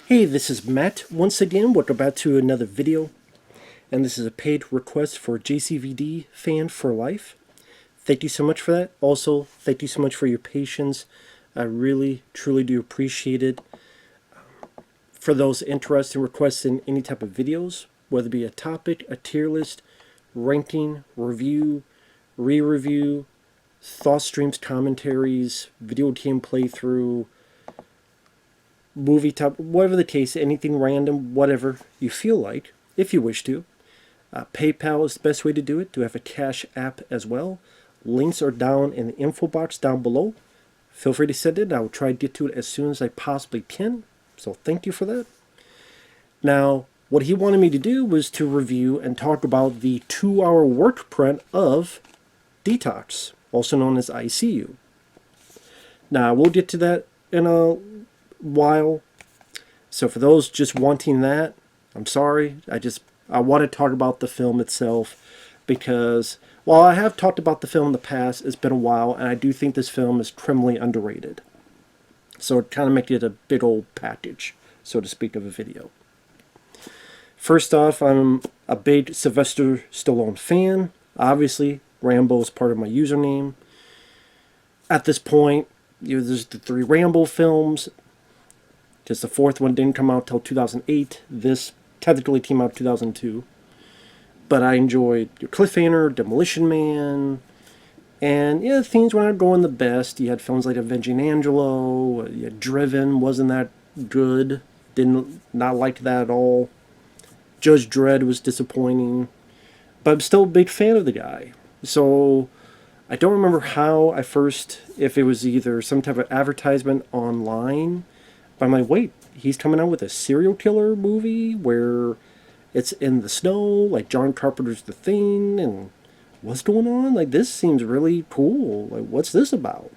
Hey, this is Matt once again. Welcome back to another video. And this is a paid request for JCVD fan for life. Thank you so much for that. Also, thank you so much for your patience. I really, truly do appreciate it. For those interested in requesting any type of videos, whether it be a topic, a tier list, ranking, review, re-review, thought streams, commentaries, video game playthrough, movie top, whatever the case, anything random, whatever you feel like, if you wish to. PayPal is the best way to do it. Do have a Cash App as well. Links are down in the info box down below. Feel free to send it. I will try to get to it as soon as I possibly can. So thank you for that. Now, what he wanted me to do was to review and talk about the 2-hour work print of D-Tox, also known as ICU. Now, we'll get to that in a while. So for those just wanting that, I'm sorry. I want to talk about the film itself because while I have talked about the film in the past, it's been a while, and I do think this film is criminally underrated. So it kind of makes it a big old package, so to speak, of a video. First off, I'm a big Sylvester Stallone fan. Obviously, Rambo is part of my username. At this point, there's the 3 Rambo films, because the 4th one didn't come out till 2008. This technically came out 2002. But I enjoyed your Cliffhanger, Demolition Man, and yeah, things were not going the best. You had films like Avenging Angelo, you had Driven, wasn't that good. Not like that at all. Judge Dredd was disappointing. But I'm still a big fan of the guy. So I don't remember how I first, if it was either some type of advertisement online, but I'm like, wait, he's coming out with a serial killer movie where it's in the snow, like John Carpenter's The Thing, and what's going on? Like, this seems really cool. Like, what's this about?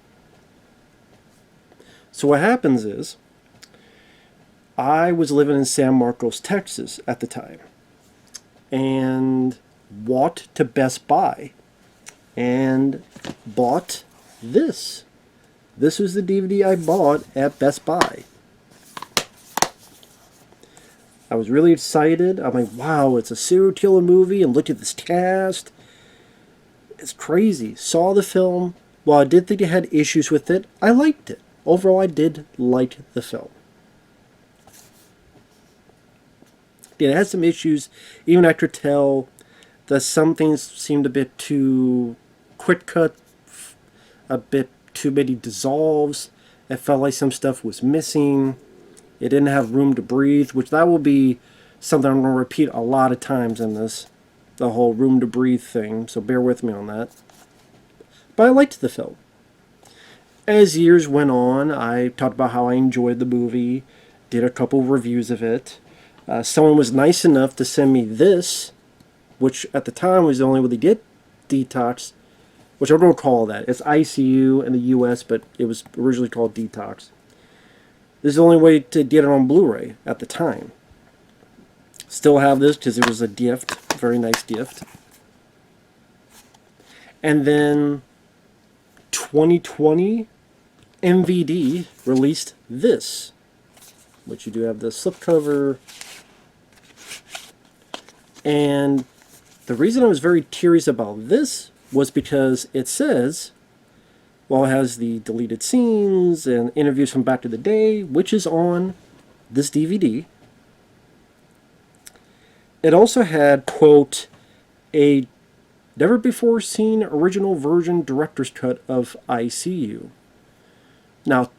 So what happens is, I was living in San Marcos, Texas at the time, and walked to Best Buy and bought this. This was the DVD I bought at Best Buy. I was really excited. I'm like, wow, it's a serial killer movie, and look at this cast. It's crazy. Saw the film. While I did think it had issues with it, I liked it. Overall, I did like the film. It had some issues. Even I could tell that some things seemed a bit too quick cut, a bit too many dissolves. It felt like some stuff was missing. It didn't have room to breathe, which that will be something I'm going to repeat a lot of times in this, the whole room to breathe thing, so bear with me on that. But I liked the film. As years went on, I talked about how I enjoyed the movie, did a couple reviews of it. Someone was nice enough to send me this, which at the time was the only way they did D-Tox, which I don't call that. It's ICU in the US, but it was originally called D-Tox. This is the only way to get it on Blu-ray at the time. Still have this because it was a gift, very nice gift. And then 2020, MVD released this, which you do have the slipcover. And the reason I was very curious about this was because it says, well, it has the deleted scenes and interviews from back to the day, which is on this DVD. It also had, quote, a never-before-seen original version director's cut of ICU. Now,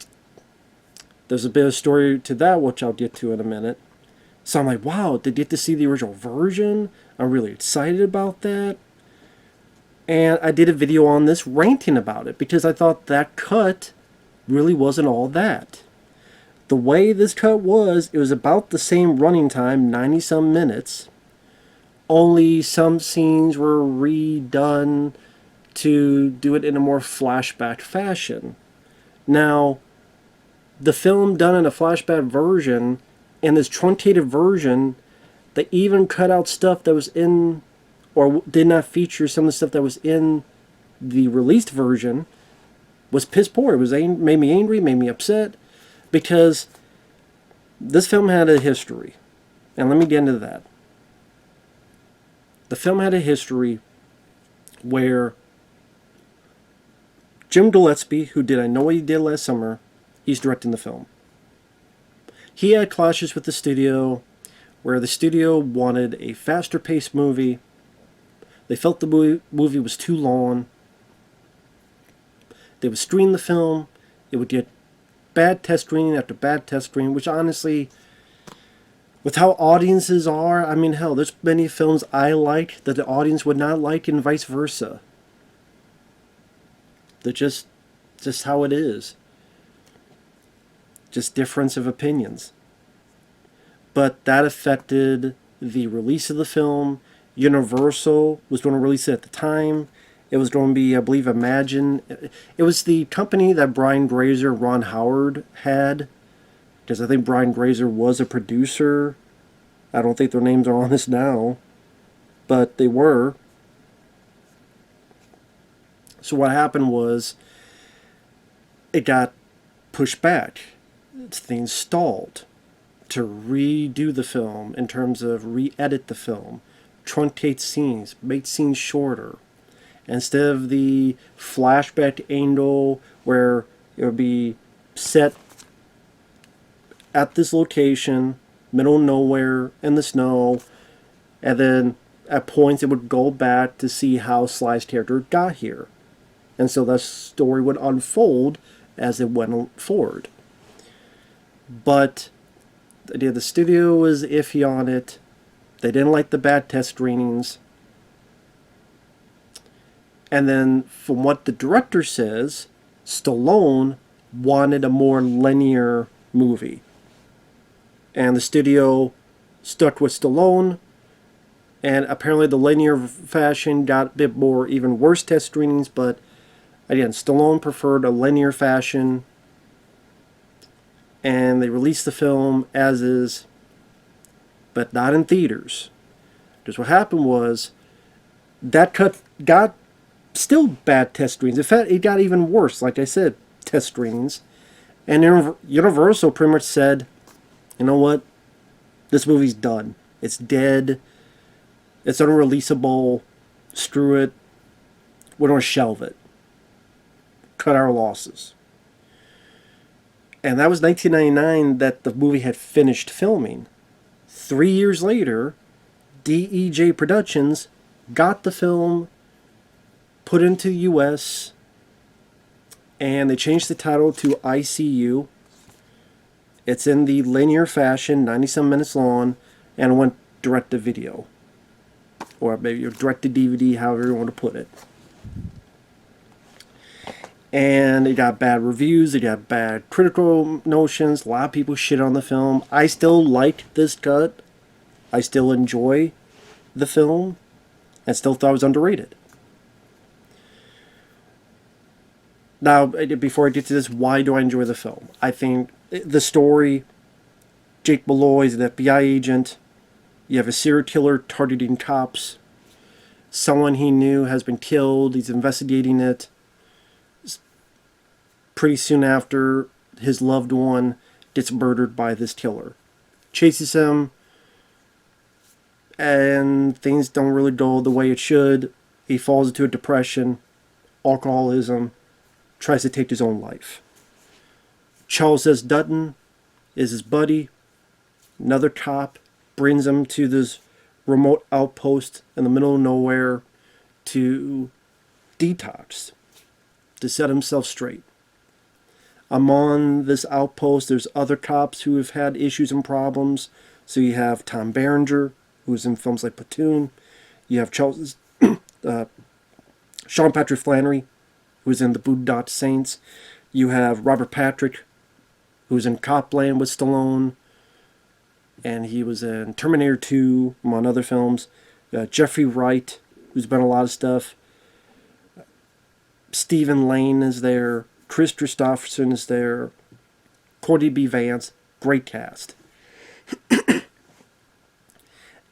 there's a bit of story to that, which I'll get to in a minute. So I'm like, wow, did you get to see the original version? I'm really excited about that. And I did a video on this ranting about it because I thought that cut really wasn't all that. The way this cut was, it was about the same running time, 90-some minutes. Only some scenes were redone to do it in a more flashback fashion. Now, the film done in a flashback version and this truncated version, they even cut out stuff that was in, or did not feature some of the stuff that was in the released version, was piss poor. It was made me angry, made me upset, because This film had a history, and let me get into that. The film had a history where Jim Gillespie, who did I Know What He Did Last Summer, he's directing the film. He had clashes with the studio, where the studio wanted a faster paced movie. They felt the movie was too long. They would screen the film. It would get bad test screening after bad test screening, which honestly, with how audiences are, I mean, hell, there's many films I liked that the audience would not like, and vice versa. They're just how it is. Just difference of opinions. But that affected the release of the film. Universal was going to release it at the time. It was going to be, I believe, Imagine. It was the company that Brian Grazer, Ron Howard had. Because I think Brian Grazer was a producer. I don't think their names are on this now. But they were. So what happened was, it got pushed back. Things stalled to redo the film in terms of re-edit the film, truncate scenes, make scenes shorter. Instead of the flashback angle where it would be set at this location, middle of nowhere, in the snow, and then at points it would go back to see how Sly's character got here. And so that story would unfold as it went forward. But the studio was iffy on it. They didn't like the bad test screenings. And then, from what the director says, Stallone wanted a more linear movie. And the studio stuck with Stallone. And apparently the linear fashion got a bit more, even worse test screenings. But again, Stallone preferred a linear fashion. And they released the film as is, but not in theaters. Because what happened was, that cut got still bad test screenings. In fact, it got even worse, like I said, test screenings. And Universal pretty much said, you know what, this movie's done. It's dead. It's unreleasable. Screw it. We're going to shelve it. Cut our losses. And that was 1999 that the movie had finished filming. 3 years later, DEJ Productions got the film put into the US, and they changed the title to ICU. It's in the linear fashion, 90-some minutes long, and went direct to video. Or maybe direct to DVD, however you want to put it. And it got bad reviews, it got bad critical notions, a lot of people shit on the film. I still like this cut. I still enjoy the film, and still thought it was underrated. Now, before I get to this, why do I enjoy the film? I think the story, Jake Malloy is an FBI agent. You have a serial killer targeting cops. Someone he knew has been killed. He's investigating it. Pretty soon after, his loved one gets murdered by this killer. Chases him, and things don't really go the way it should. He falls into a depression, alcoholism, tries to take his own life. Charles S. Dutton is his buddy. Another cop brings him to this remote outpost in the middle of nowhere to detox, to set himself straight. Among this outpost, there's other cops who have had issues and problems. So you have Tom Berenger, who's in films like Platoon. You have Sean Patrick Flannery, who's in The Boondock Saints. You have Robert Patrick, who's in Copland with Stallone. And he was in Terminator 2, among other films. Jeffrey Wright, who's been in a lot of stuff. Stephen Lane is there. Chris Christopherson is there. Courtney B. Vance. Great cast.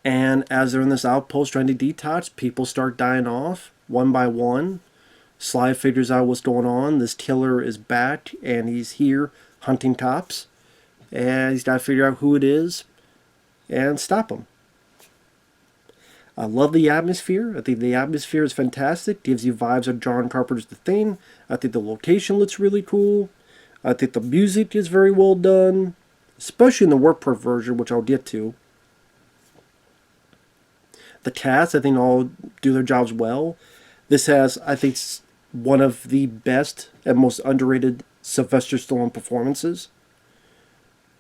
And as they're in this outpost trying to detox, people start dying off one by one. Sly figures out what's going on. This killer is back, and he's here hunting cops. and he's got to figure out who it is and stop him. I love the atmosphere. I think the atmosphere is fantastic. Gives you vibes of John Carpenter's The Thing. I think the location looks really cool. I think the music is very well done, especially in the Workprint version, which I'll get to. The cast, I think, all do their jobs well. This has, I think, one of the best and most underrated Sylvester Stallone performances.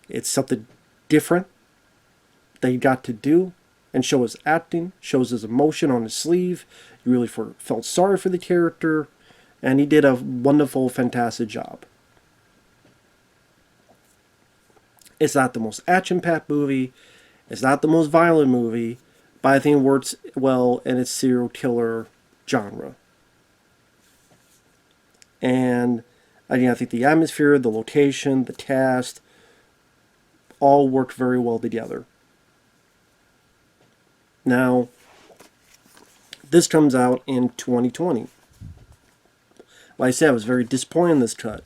It's something different that he got to do and show his acting, shows his emotion on his sleeve. You really felt sorry for the character, and he did a wonderful, fantastic job. It's not the most action-packed movie. It's not the most violent movie, but I think it works well in its serial killer genre. And again, I think the atmosphere, the location, the cast, all worked very well together. Now, this comes out in 2020. Like I said, I was very disappointed in this cut,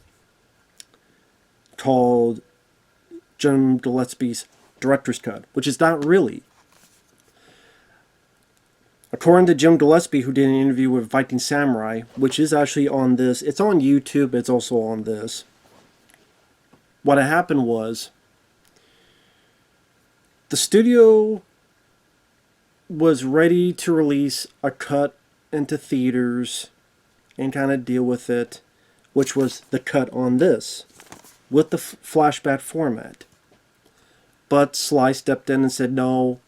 called Jim Gillespie's director's cut, which is not really. According to Jim Gillespie, who did an interview with Viking Samurai, which is actually on this, it's on YouTube, it's also on this. What had happened was, the studio was ready to release a cut into theaters and kind of deal with it, which was the cut on this, with the flashback format. But Sly stepped in and said, no,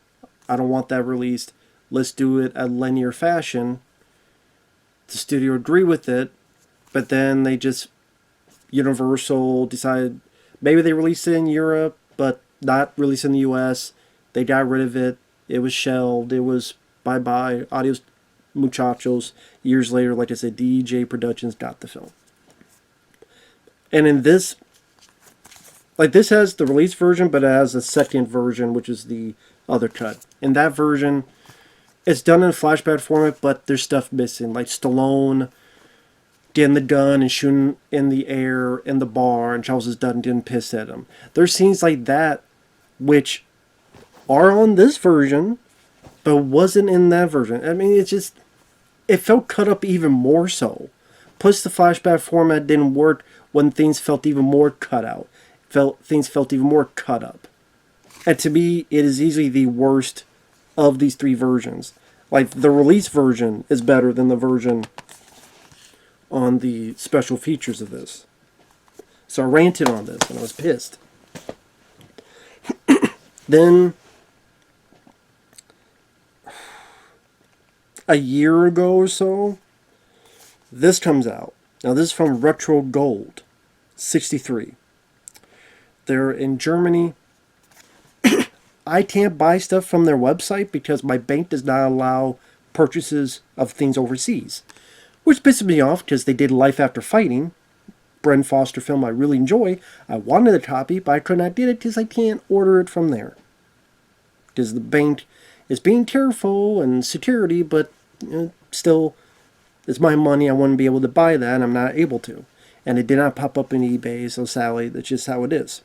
I don't want that released. Let's do it a linear fashion. The studio agreed with it, but then they just, Universal decided, maybe they released it in Europe, but not released in the US. They got rid of it. It was shelved. It was bye-bye. Adios, muchachos. Years later, like I said, DJ Productions got the film. And in this, like this has the release version, but it has a second version, which is the other cut. In that version, it's done in flashback format, but there's stuff missing, like Stallone getting the gun and shooting in the air in the bar, and Charles Dutton getting pissed at him. There's scenes like that, which are on this version, but wasn't in that version. I mean, it felt cut up even more so. Plus, the flashback format didn't work when things felt even more cut out. Things felt even more cut up. And to me, it is easily the worst of these three versions. Like, the release version is better than the version on the special features of this. So I ranted on this, and I was pissed. Then, a year ago or so, this comes out. Now, this is from Retro Gold 63. They're in Germany. I can't buy stuff from their website because my bank does not allow purchases of things overseas. Which pisses me off because they did Life After Fighting, Bren Foster film I really enjoy. I wanted a copy, but I could not get it because I can't order it from there. Because the bank is being careful and security, but still, it's my money. I wouldn't be able to buy that, and I'm not able to. And it did not pop up in eBay, so sadly, that's just how it is.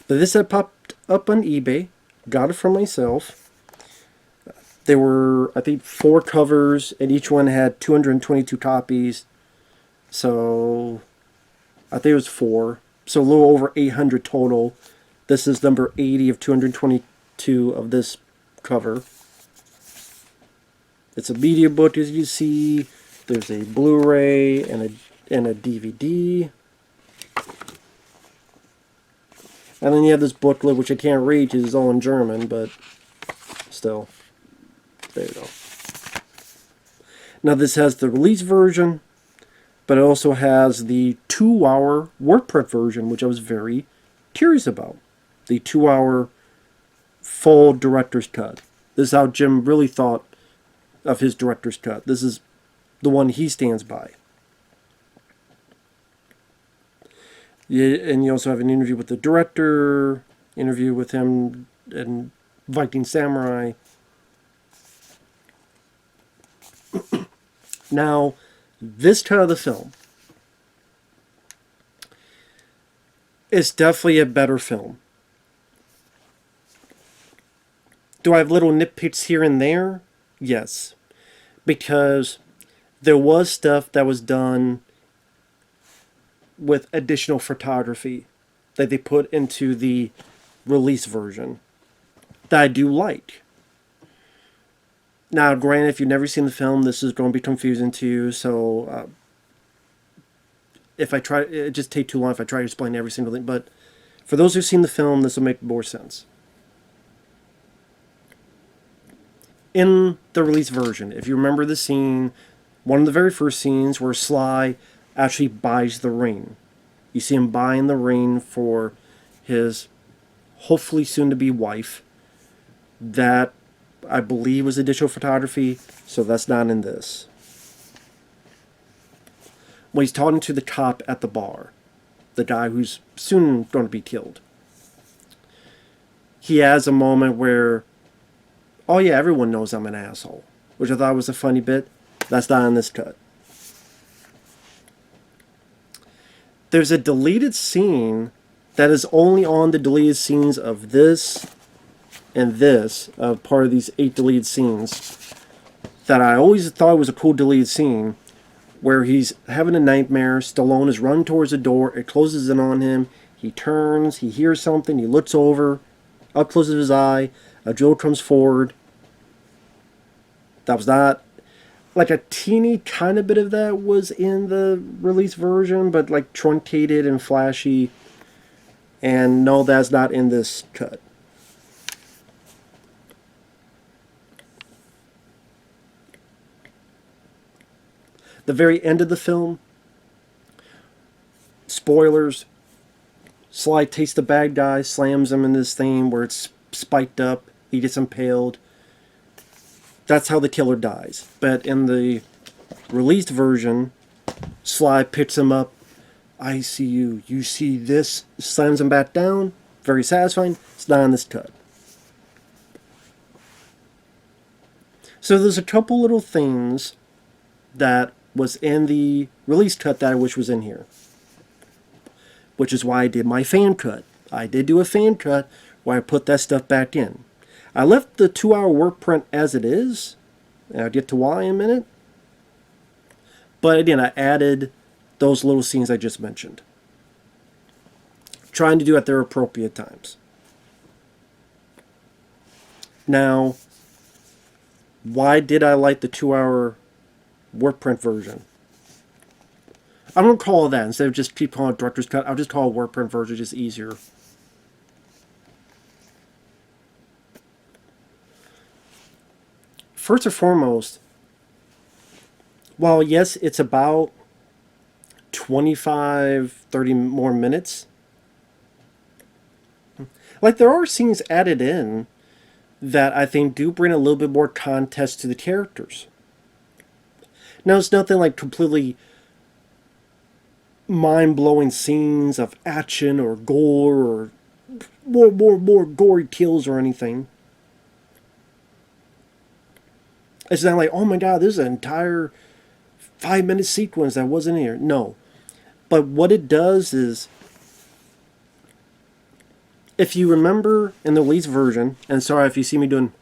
But this had popped up on eBay. Got it for myself. There were, I think, 4 covers, and each one had 222 copies. So, I think it was 4. So, a little over 800 total. This is number 80 of 222 of this cover. It's a media book, as you see. There's a Blu-ray and a DVD. And then you have this booklet, which I can't read because it's all in German, but still. There you go. Now this has the release version, but it also has the 2-hour Workprint version, which I was very curious about. The 2-hour full director's cut. This is how Jim really thought of his director's cut. This is the one he stands by. Yeah, and you also have an interview with the director, interview with him and Viking Samurai. Now, this cut of the film, It's definitely a better film. Do I have little nitpicks here and there? Yes. Because there was stuff that was done with additional photography that they put into the release version that I do like. Now, granted, if you've never seen the film, this is going to be confusing to you. So, if I try, it just take too long if I try to explain every single thing. But for those who've seen the film, this will make more sense. In the release version, if you remember the scene, one of the very first scenes where Sly actually buys the ring. You see him buying the ring for his hopefully soon-to-be wife. That, I believe, was additional photography, so that's not in this. When he's talking to the cop at the bar, the guy who's soon going to be killed, he has a moment where, oh yeah, everyone knows I'm an asshole, which I thought was a funny bit. That's not in this cut. There's a deleted scene that is only on the deleted scenes of this and this, part of these 8 deleted scenes, that I always thought was a cool deleted scene, where he's having a nightmare. Stallone is running towards the door. It closes in on him. He turns. He hears something. He looks over. Up close of his eye. A drill comes forward. That was not... Like a teeny kind of bit of that was in the release version, but like truncated and flashy. And no, that's not in this cut. The very end of the film, spoilers, Sly takes the bad guy, slams him in this thing where it's spiked up, he gets impaled. That's how the killer dies. But in the released version, Sly picks him up. I see you. You see this? Slams him back down. Very satisfying. It's not in this cut. So there's a couple little things that was in the release cut that I wish was in here. Which is why I did my fan cut. I did do a fan cut where I put that stuff back in. I left the 2-hour work print as it is. And I'll get to why in a minute. But again, I added those little scenes I just mentioned. Trying to do at their appropriate times. Now, why did I like the 2-hour work print version? I'm going to call it that. Instead of just keep calling it director's cut, I'll just call it work print version, just easier. First and foremost, while yes, it's about 25, 30 more minutes, like there are scenes added in that I think do bring a little bit more context to the characters. Now, it's nothing like completely mind-blowing scenes of action or gore or more gory kills or anything. It's not like, oh my god, this is an entire 5-minute sequence that wasn't here. No. But what it does is, if you remember in the release version, and sorry if you see me doing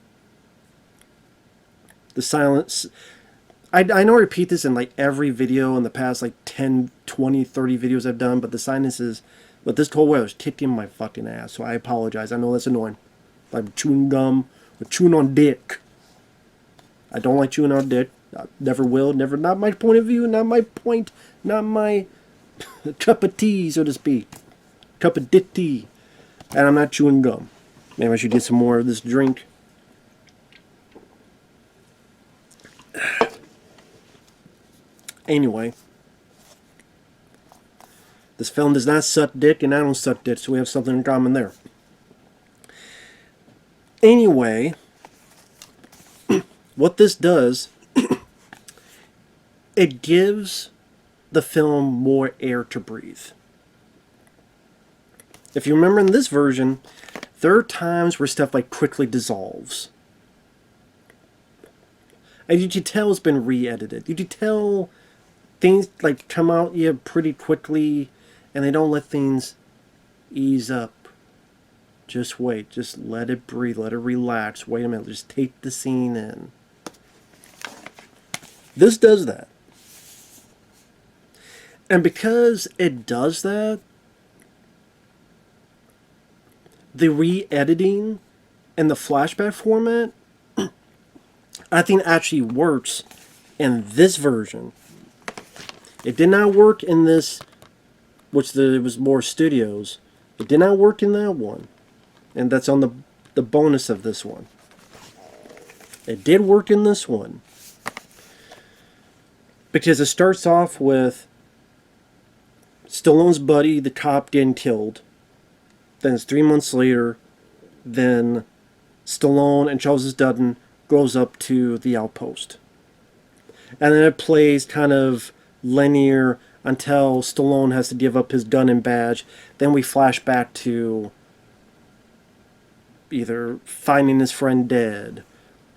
the silence, I know I repeat this in like every video in the past like 10, 20, 30 videos I've done, but the silence is, but this cold weather is kicking my fucking ass, so I apologize. I know that's annoying. I'm chewing gum or chewing on dick. I don't like chewing on dick. I never will. Never. Not my point of view. Not my point. Not my cup of tea, so to speak. Cup of dick tea. And I'm not chewing gum. Maybe I should get some more of this drink. Anyway. This film does not suck dick, and I don't suck dick, so we have something in common there. Anyway, what this does, it gives the film more air to breathe. If you remember in this version, there are times where stuff like quickly dissolves. And you can tell it's been re-edited. You can tell things like come out pretty quickly, and they don't let things Ease up. Just wait. Just let it breathe. Let it relax. Wait a minute. Just take the scene in. This does that. And because it does that, the re-editing and the flashback format, I think actually works in this version. It did not work in this, which it was more studios. It did not work in that one. And that's on the bonus of this one. It did work in this one. Because it starts off with Stallone's buddy, the cop, getting killed. Then it's 3 months later. Then Stallone and Charles Dutton goes up to the outpost. And then it plays kind of linear until Stallone has to give up his gun and badge. Then we flash back to either finding his friend dead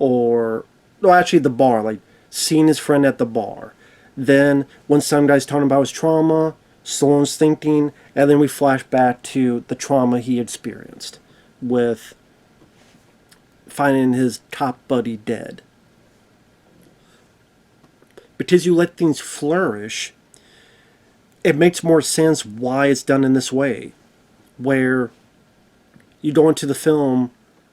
or, no, actually the bar, like seeing his friend at the bar. Then when some guy's talking about his trauma, Stallone's thinking, and then we flash back to the trauma he experienced with finding his cop buddy dead. Because you let things flourish, it makes more sense why it's done in this way. Where you go into the film,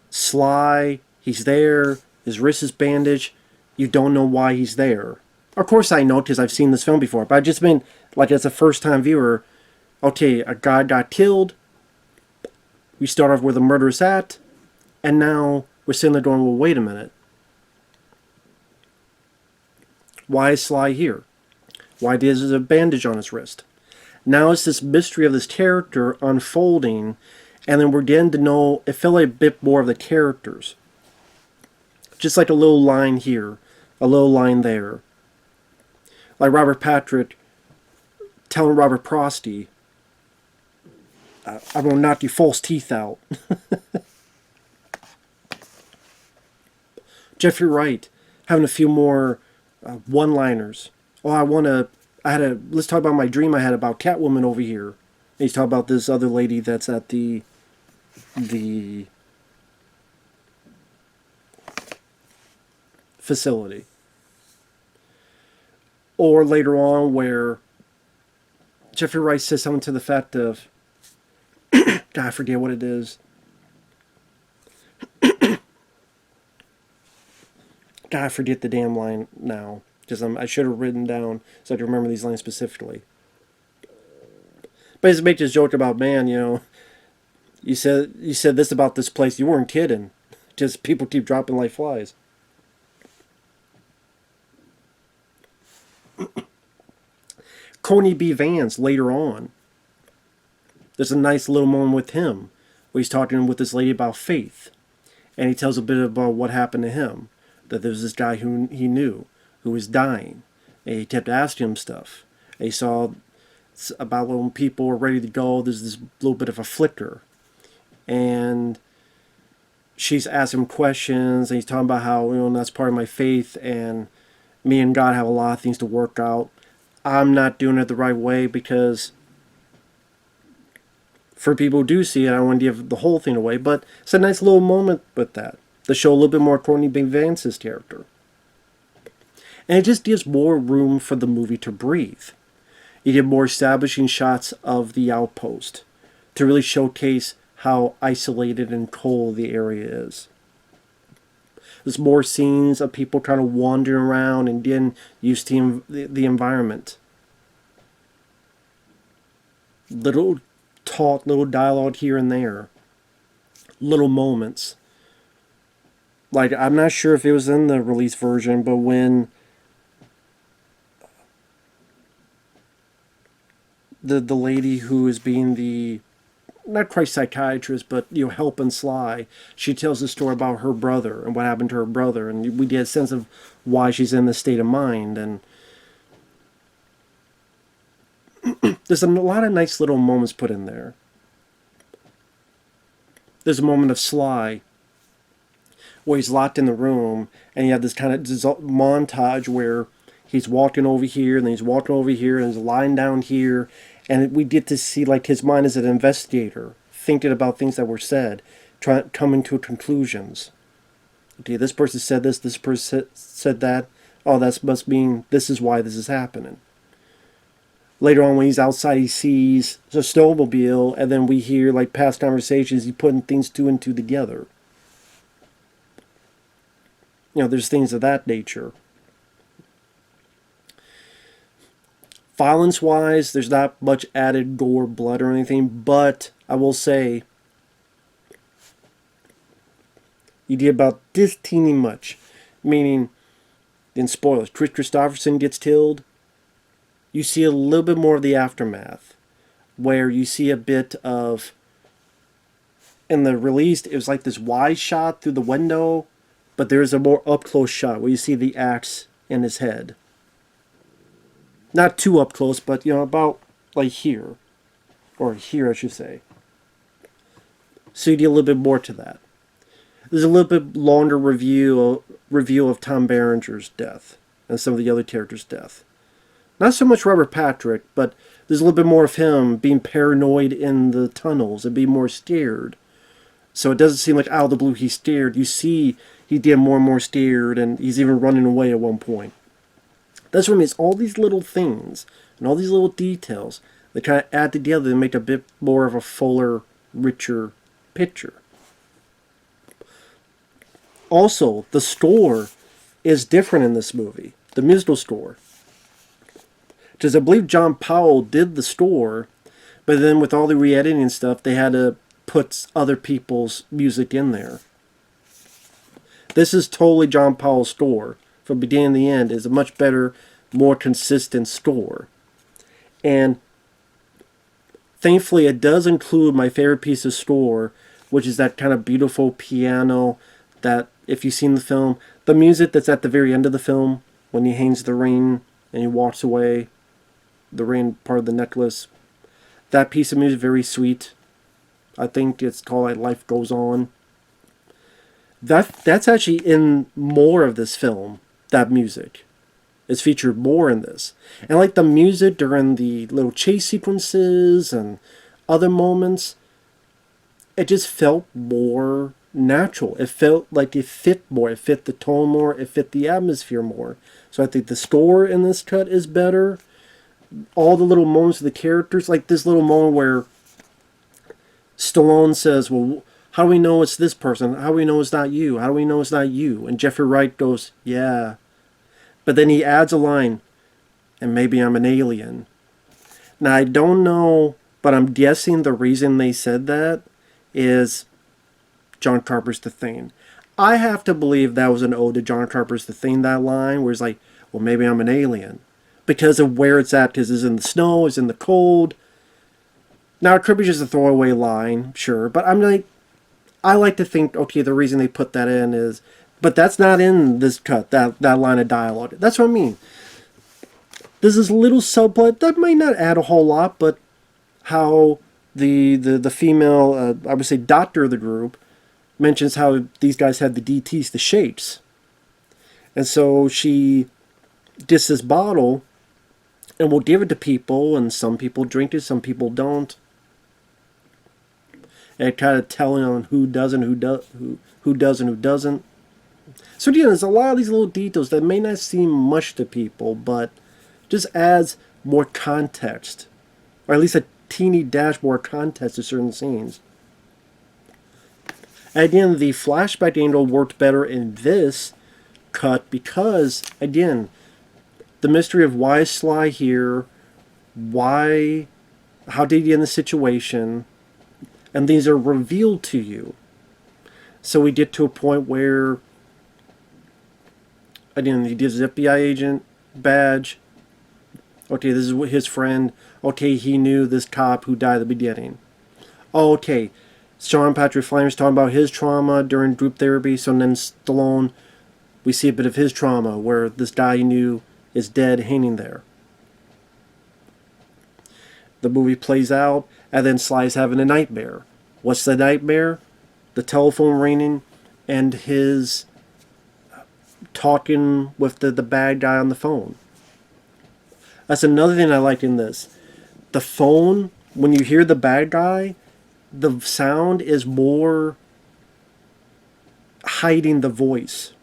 Sly, he's there, his wrist is bandaged, you don't know why he's there. Of course I know because I've seen this film before, but I just mean, like as a first-time viewer, okay, a guy got killed, we start off with a murderous act, and now we're sitting there going, well, wait a minute. Why is Sly here? Why is there a bandage on his wrist? Now it's this mystery of this character unfolding, and then we're getting to know, it felt like a bit more of the characters. Just like a little line here, a little line there. Like Robert Patrick telling Robert Prosty, I'm going to knock your false teeth out. Jeffrey Wright having a few more one-liners. Oh, let's talk about my dream I had about Catwoman over here. And he's talking about this other lady that's at the facility. Or later on where Jeffrey Wright says something to the effect of, God, I forget what it is. God, I forget the damn line now. Because I should have written down so I can remember these lines specifically. But he's making this joke about, man, you said this about this place. You weren't kidding. Just people keep dropping like flies. Coney B. Vance later on. There's a nice little moment with him where he's talking with this lady about faith. And he tells a bit about what happened to him. That there was this guy who he knew who was dying. And he kept asking him stuff. And he saw about when people were ready to go, there's this little bit of a flicker. And she's asking him questions. And he's talking about how, that's part of my faith. And me and God have a lot of things to work out. I'm not doing it the right way because for people who do see it, I don't want to give the whole thing away, but it's a nice little moment with that to show a little bit more Courtney B. Vance's character. And it just gives more room for the movie to breathe. You get more establishing shots of the outpost to really showcase how isolated and cold the area is. There's more scenes of people kind of wandering around and getting used to the environment. Little talk, little dialogue here and there. Little moments. Like, I'm not sure if it was in the release version, but when the lady who is being the, not quite psychiatrist, but helping Sly, she tells the story about her brother and what happened to her brother, and we get a sense of why she's in this state of mind. And there's a lot of nice little moments put in there. There's a moment of Sly where he's locked in the room, and you have this kind of montage where he's walking over here, and then he's walking over here, and he's lying down here, And we get to see like his mind as an investigator, thinking about things that were said, coming to conclusions. Okay, this person said this person said that. Oh, that must mean this is why this is happening. Later on, when he's outside, he sees a snowmobile, and then we hear like past conversations. He's putting things two and two together. There's things of that nature. Violence-wise, there's not much added gore, blood, or anything, but I will say you did about this teeny much. Meaning, in spoilers, Chris Christopherson gets killed. You see a little bit more of the aftermath, where you see a bit of, in the released, it was like this wide shot through the window, but there's a more up-close shot where you see the axe in his head. Not too up close, but, about like here. Or here, I should say. So you get a little bit more to that. There's a little bit longer review of Tom Berenger's death and some of the other characters' death. Not so much Robert Patrick, but there's a little bit more of him being paranoid in the tunnels and being more scared. So it doesn't seem like out of the blue he's scared. You see he get more and more scared, and he's even running away at one point. That's what I mean. It's all these little things and all these little details that kind of add together and make a bit more of a fuller, richer picture. Also, the score is different in this movie. The musical score. Because I believe John Powell did the score, but then with all the re-editing and stuff, they had to put other people's music in there. This is totally John Powell's score. From beginning to the end, is a much better, more consistent score. And thankfully, it does include my favorite piece of score, which is that kind of beautiful piano that, if you've seen the film, the music that's at the very end of the film, when he hangs the ring and he walks away, the ring part of the necklace, that piece of music is very sweet. I think it's called like Life Goes On. That's actually in more of this film. That music is featured more in this. And like the music during the little chase sequences and other moments, it just felt more natural. It felt like it fit more. It fit the tone more. It fit the atmosphere more. So I think the score in this cut is better. All the little moments of the characters, like this little moment where Stallone says, well, how do we know it's this person? How do we know it's not you? How do we know it's not you? And Jeffrey Wright goes, yeah. But then he adds a line, and maybe I'm an alien. Now, I don't know, but I'm guessing the reason they said that is John Carpenter's The Thing. I have to believe that was an ode to John Carpenter's The Thing, that line, where it's like, well, maybe I'm an alien. Because of where it's at, because it's in the snow, it's in the cold. Now, it could be just a throwaway line, sure, but I like to think, okay, the reason they put that in is, but that's not in this cut, that line of dialogue. That's what I mean. There's this little subplot that might not add a whole lot, but how the female, I would say doctor of the group, mentions how these guys had the DTs, the shapes. And so she gets this bottle and will give it to people, and some people drink it, some people don't. And kind of telling on who does and who does and who doesn't. So again, there's a lot of these little details that may not seem much to people, but just adds more context, or at least a teeny dash more context to certain scenes. And again, the flashback angle worked better in this cut because, again, the mystery of why is Sly here, how did he get in the situation, and these are revealed to you. So we get to a point where, again, he gives the FBI agent badge. Okay, this is his friend. Okay, he knew this cop who died at the beginning. Oh, okay, Sean Patrick Flamer's talking about his trauma during group therapy. So then Stallone, we see a bit of his trauma where this guy he knew is dead hanging there. The movie plays out, and then Sly's having a nightmare. What's the nightmare? The telephone ringing and his talking with the bad guy on the phone. That's another thing I liked in this. The phone, when you hear the bad guy, the sound is more hiding the voice.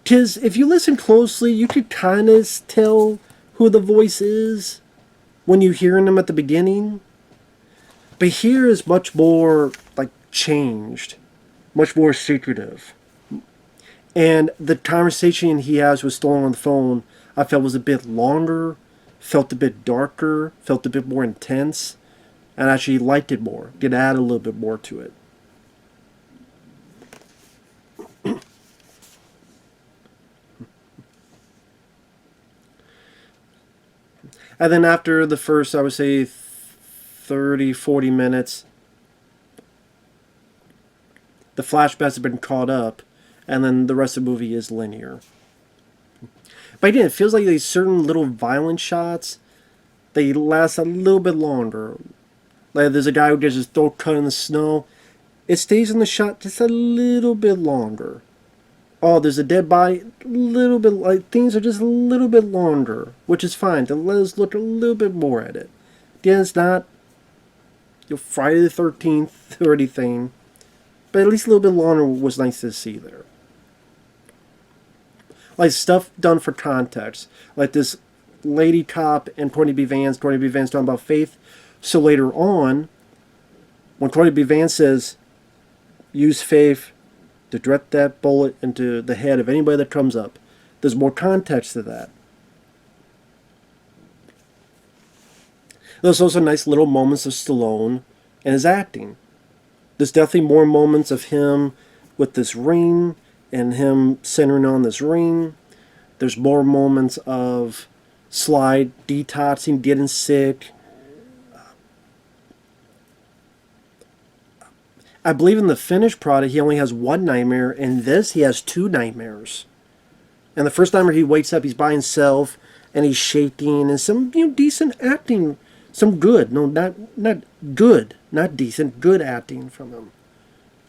Because if you listen closely, you could kind of tell who the voice is when you hear him at the beginning. But here is much more like changed, much more secretive. And the conversation he has with Stallone on the phone, I felt was a bit longer, felt a bit darker, felt a bit more intense, and actually liked it more. Could add a little bit more to it. And then after the first, I would say 30, 40 minutes, the flashbacks have been caught up, and then the rest of the movie is linear. But again, it feels like these certain little violent shots, they last a little bit longer. Like there's a guy who gets his throat cut in the snow. It stays in the shot just a little bit longer. Oh, there's a dead body. A little bit, like things are just a little bit longer, which is fine to let us look a little bit more at it. Again, it's not Friday the 13th or anything, but at least a little bit longer was nice to see there. Like stuff done for context, like this lady cop and Courtney B. Vance talking about faith. So later on, when Courtney B. Vance says, use faith to direct that bullet into the head of anybody that comes up, there's more context to that. There's also nice little moments of Stallone and his acting. There's definitely more moments of him with this ring and him centering on this ring. There's more moments of Sly detoxing, getting sick. I believe in the finished product, he only has one nightmare. In this, he has two nightmares. And the first nightmare, he wakes up, he's by himself, and he's shaking, and some decent acting, some good, no, not good, not decent, good acting from him.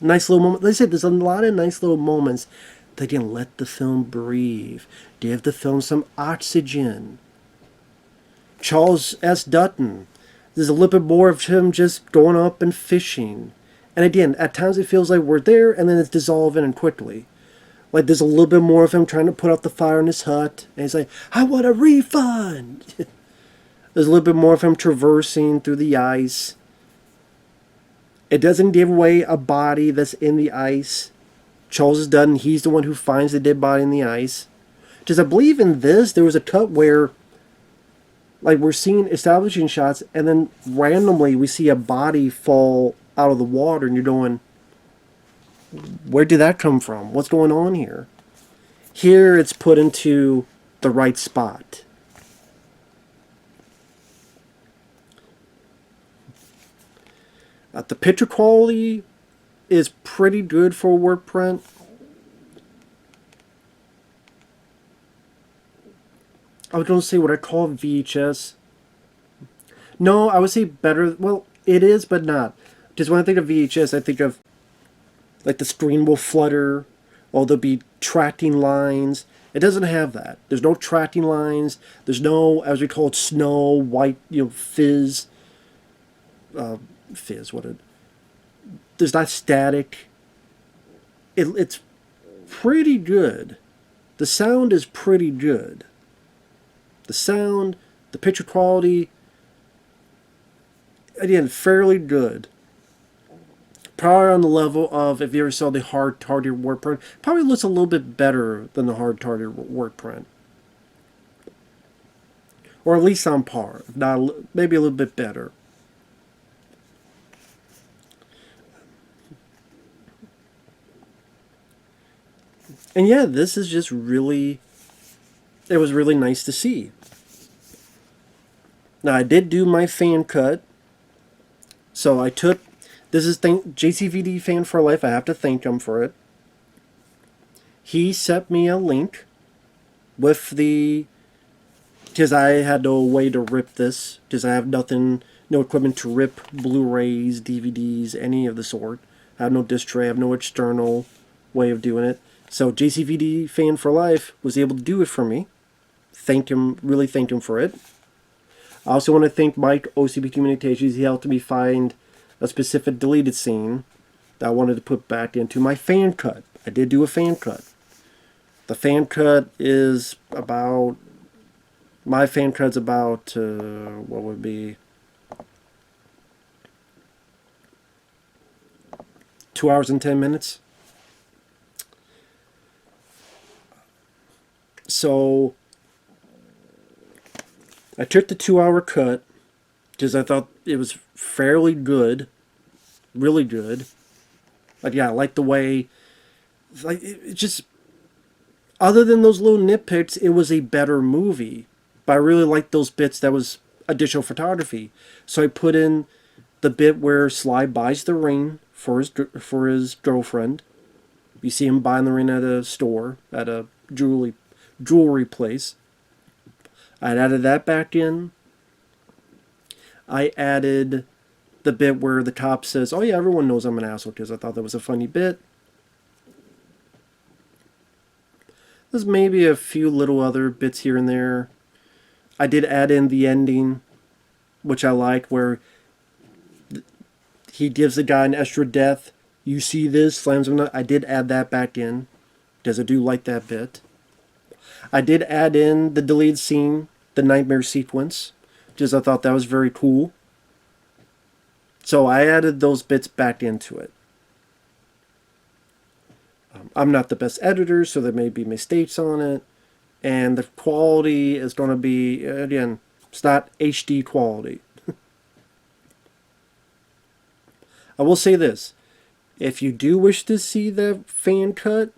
Nice little moment. Like I said, there's a lot of nice little moments that can let the film breathe, give the film some oxygen. Charles S. Dutton, there's a little bit more of him just going up and fishing. And again, at times it feels like we're there and then it's dissolving and quickly. Like there's a little bit more of him trying to put out the fire in his hut. And he's like, I want a refund. There's a little bit more of him traversing through the ice. It doesn't give away a body that's in the ice. Charles is done. He's the one who finds the dead body in the ice. Because I believe in this, there was a cut where like we're seeing establishing shots and then randomly we see a body fall out of the water and you're going, where did that come from? What's going on here? Here it's put into the right spot. The picture quality is pretty good for Workprint. I was going to say what I call VHS. No, I would say better. Well, it is, but not. Because when I think of VHS, I think of like the screen will flutter, or there'll be tracking lines. It doesn't have that. There's no tracking lines. There's no, as we call it, snow, white, fizz. There's not static. It's pretty good. The sound is pretty good. The sound, the picture quality, again, fairly good. Probably on the level of, if you ever saw the hard-targeted Workprint, probably looks a little bit better than the hard-targeted Workprint. Or at least on par, if not maybe a little bit better. And yeah, this is just really, it was really nice to see. Now, I did do my fan cut. So I took, this is JCVD Fan for Life. I have to thank him for it. He sent me a link with the, because I had no way to rip this, because I have nothing, no equipment to rip Blu-rays, DVDs, any of the sort. I have no disc tray, I have no external way of doing it. So JCVD Fan for Life was able to do it for me. Really thanked him for it. I also want to thank Mike, OCB Communications. He helped me find a specific deleted scene that I wanted to put back into my fan cut. I did do a fan cut. The fan cut is about... My fan cut's about, what would be... 2 hours and 10 minutes. So I took the 2-hour cut because I thought it was fairly good, really good. But yeah, I like the way, like it just, other than those little nitpicks, it was a better movie. But I really liked those bits that was additional photography. So I put in the bit where Sly buys the ring for his girlfriend. You see him buying the ring at a store, at a jewelry place. I added that back in. I added the bit where the cop says, "Oh yeah, everyone knows I'm an asshole," because I thought that was a funny bit. There's maybe a few little other bits here and there. I did add in the ending, which I liked, where he gives the guy an extra death. You see this, slams him. I did add that back in, because I do like that bit. I did add in the deleted scene, the nightmare sequence, because I thought that was very cool. So I added those bits back into it. I'm not the best editor, so there may be mistakes on it. And the quality is going to be, again, it's not HD quality. I will say this. If you do wish to see the fan cut,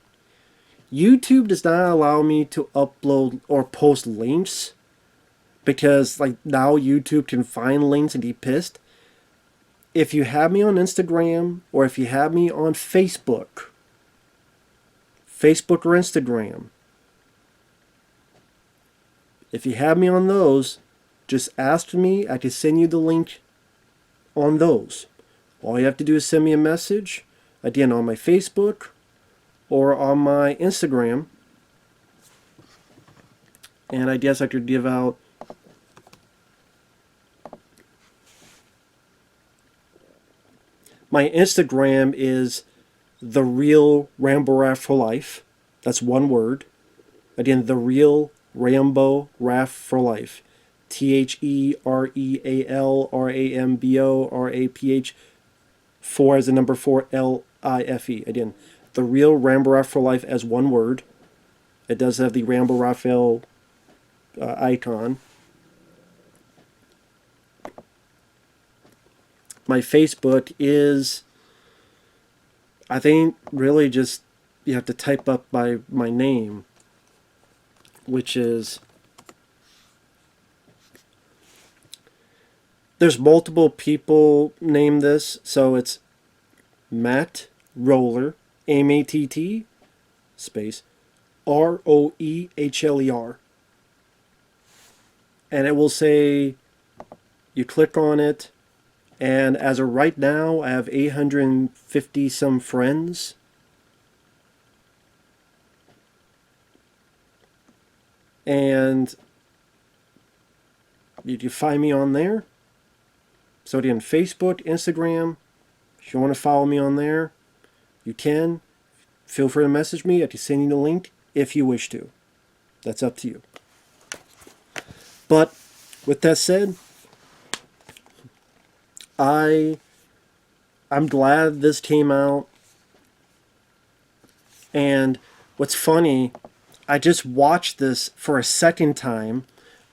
YouTube does not allow me to upload or post links, because like now YouTube can find links and be pissed. If you have me on Instagram, or if you have me on Facebook or Instagram, if you have me on those, just ask me. I can send you the link on those. All you have to do is send me a message, again, on my Facebook or on my Instagram. And I guess I could give out my Instagram is The Real Rambo for Life. That's one word. Again, The Real Rambo for Life. TheRealRamboraph 4 as the number 4 LIFE. Again, The Real Rambo for Life as one word. It does have the Rambo Raphael icon. My Facebook is, I think, really just, you have to type up my name, which is, there's multiple people named this, so it's Matt Roller, MATT, space, ROEHLER. And it will say, you click on it, and as of right now, I have 850 some friends. And you can find me on there. So again, Facebook, Instagram. If you want to follow me on there, you can. Feel free to message me. I can send you the link if you wish to. That's up to you. But with that said, I'm glad this came out. And what's funny, I just watched this for a second time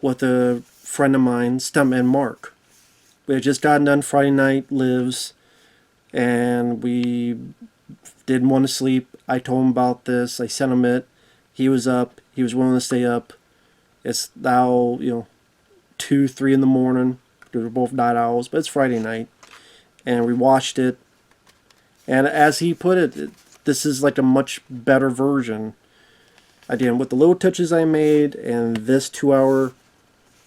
with a friend of mine, Stuntman Mark. We had just gotten done Friday Night Lives, and we didn't want to sleep. I told him about this. I sent him it. He was up. He was willing to stay up. It's now, 2, 3 in the morning. We were both night owls, but it's Friday night. And we watched it. And as he put it, this is like a much better version. Again, with the little touches I made and this 2-hour,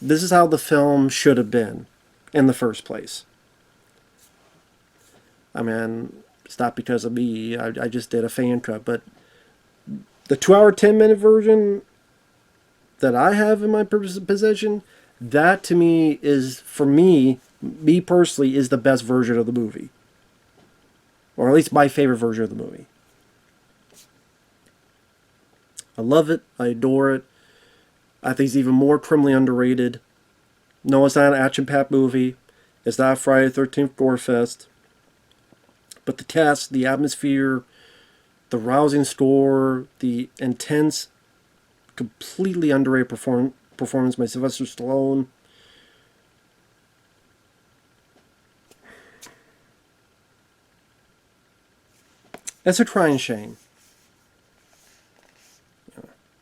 this is how the film should have been in the first place. I mean, it's not because of me. I just did a fan cut. But the 2-hour, 10-minute version that I have in my possession, That to me is, for me personally, is the best version of the movie. Or at least my favorite version of the movie. I love it. I adore it. I think it's even more criminally underrated. No, it's not an action-packed movie. It's not Friday the 13th Gore Fest. But the cast, the atmosphere, the rousing score, the intense, completely underrated performance by Sylvester Stallone. It's a crying shame.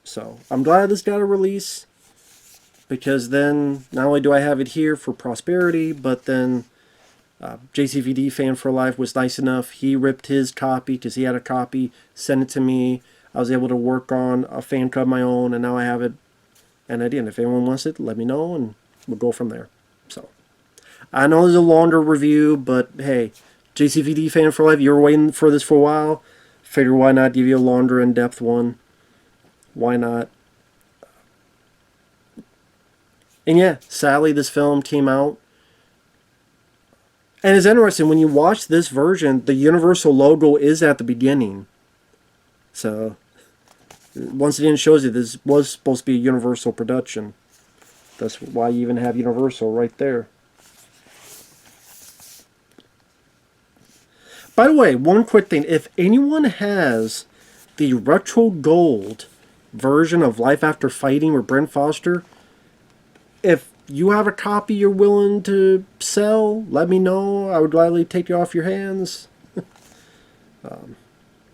So I'm glad this got a release, because then not only do I have it here for prosperity, but then JCVD Fan for Life was nice enough. He ripped his copy, because he had a copy, sent it to me. I was able to work on a fan cut of my own, and now I have it. And again, if anyone wants it, let me know, and we'll go from there. So I know there's a longer review, but hey, JCVD Fan for Life, you were waiting for this for a while. Figure why not give you a longer, in-depth one. Why not? And yeah, sadly this film came out. And it's interesting, when you watch this version, the Universal logo is at the beginning. So, once again, it shows you this was supposed to be a Universal production. That's why you even have Universal right there. By the way, one quick thing. If anyone has the retro gold version of Life After Fighting with Brent Foster, if you have a copy you're willing to sell, let me know. I would gladly take it off your hands.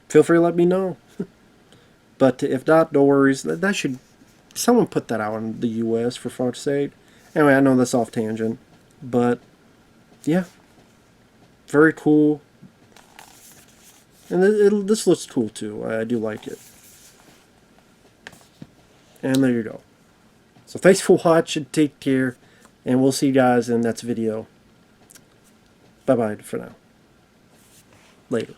Feel free to let me know. But if not, no worries. That should... Someone put that out in the US, for fuck's sake. Anyway, I know that's off tangent. But, yeah. Very cool. And this looks cool, too. I do like it. And there you go. So thanks for watching. Take care. And we'll see you guys in the next video. Bye-bye for now. Later.